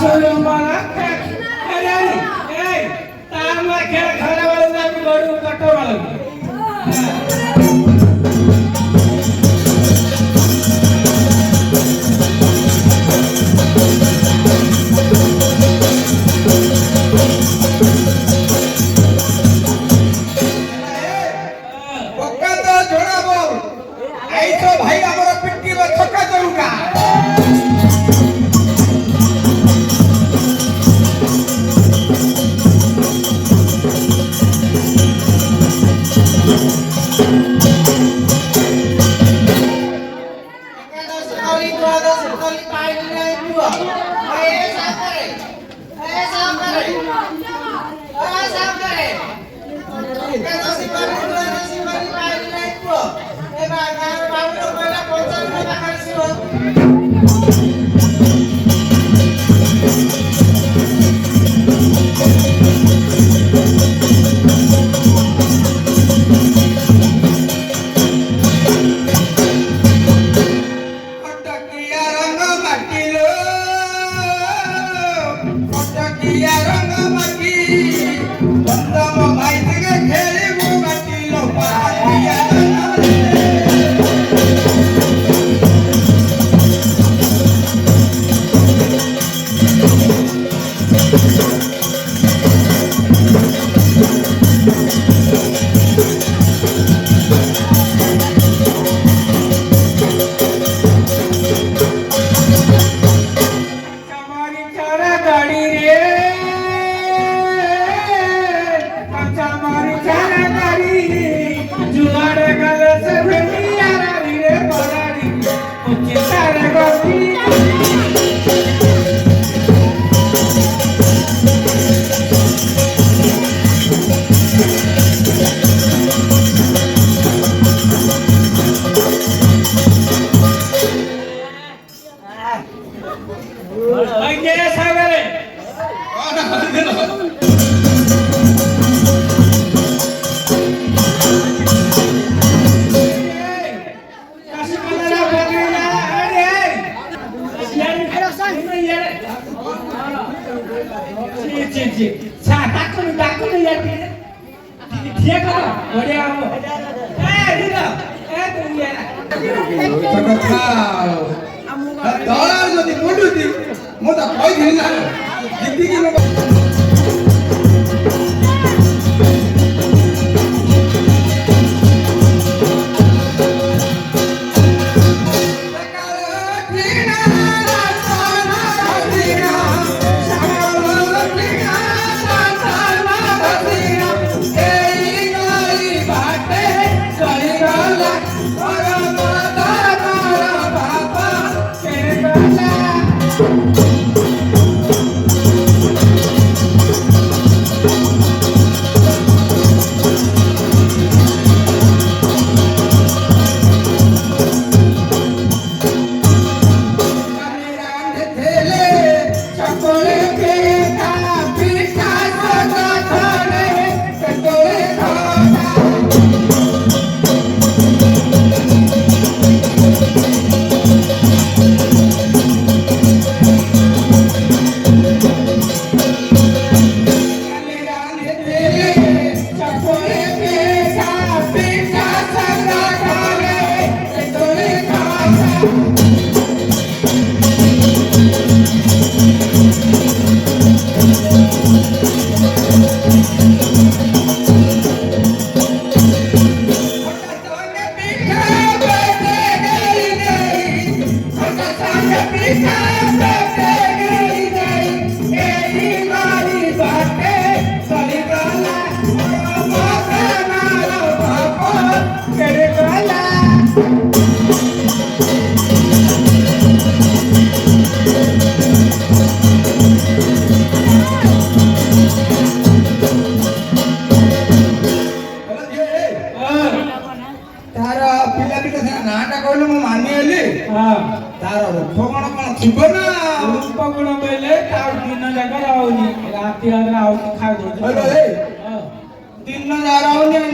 मला तारला खेळ खरावाला जाऊन गडू कटवाला भाई हमारा पिट्टी में थका जरूगा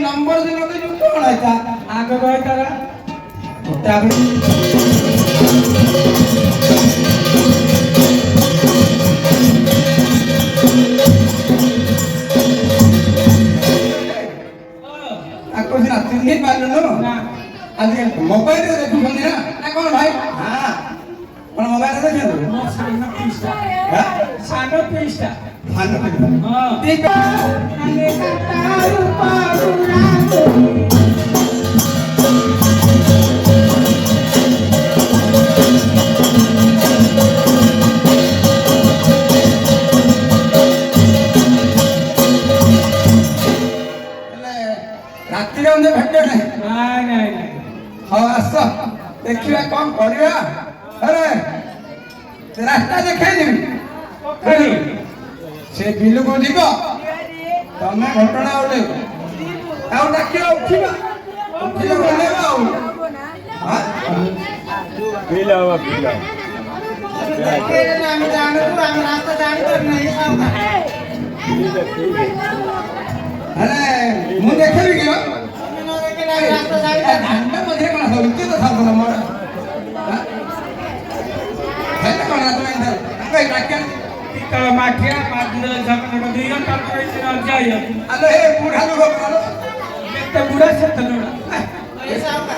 नंबर दिला तर जुटतो म्हणायचा आग काय करा त्याकडे ଆଜି ମୋବାଇଲରେ ଦେଖୁଛନ୍ତି ନା ନା କ'ଣ ଭାଇ? ହଁ କ'ଣ ମୋବାଇଲରେ ଦେଖୁଛନ୍ତି? ମୋ ସାନ ପିସଟା ହଁ ସାନ ପିସଟା ଧାନ ହଁ ଠିକ ଆନେ କଟାରୁ ପାରୁଣା ହେଲେ ରାତିରେ ଅନ୍ତେ ଭେଟ ନାହିଁ। ନାଇଁ ନାଇଁ ନାଇଁ ହଉ ଆସ ଦେଖିବା କ'ଣ କରିବା। ଆରେ ସେ ରାସ୍ତା ଦେଖେଇଦେବି ପୋଖରୀ ସେ ବିଲକୁ ଯିବ ତମେ ଘଟଣା ଓହ୍ଲେଇବ ଆଉ ଡାକିବ ଉଠିବା ଉଠିଲେ ଓହ୍ଲେଇବ ଆଉ ହଁ? ଆମେ ଜାଣୁଛୁ ଆମେ ରାସ୍ତା ଜାଣିପାରୁନାହିଁ ହେଲେ ମୁଁ ଦେଖେଇବି କି ରାସ୍ତା ଜାଣିପାରୁନାହିଁ ଧାନ ମଝିରେ କ'ଣ ହଉଛି ତ ସାବନ ମୋର ହେଲେ କ'ଣ ତମେ ଡାକିବା ପିତ୍ତଳ ମାଠିଆ ମାଟିର ଝକଟ ଦିଅ ତାପରେ ଯାଇ ଆଲୋ ହେ ବୁଢ଼ା ଲୋକ ଯେତେ ବୁଢ଼ା ସେତେ ଲୋଡ଼ା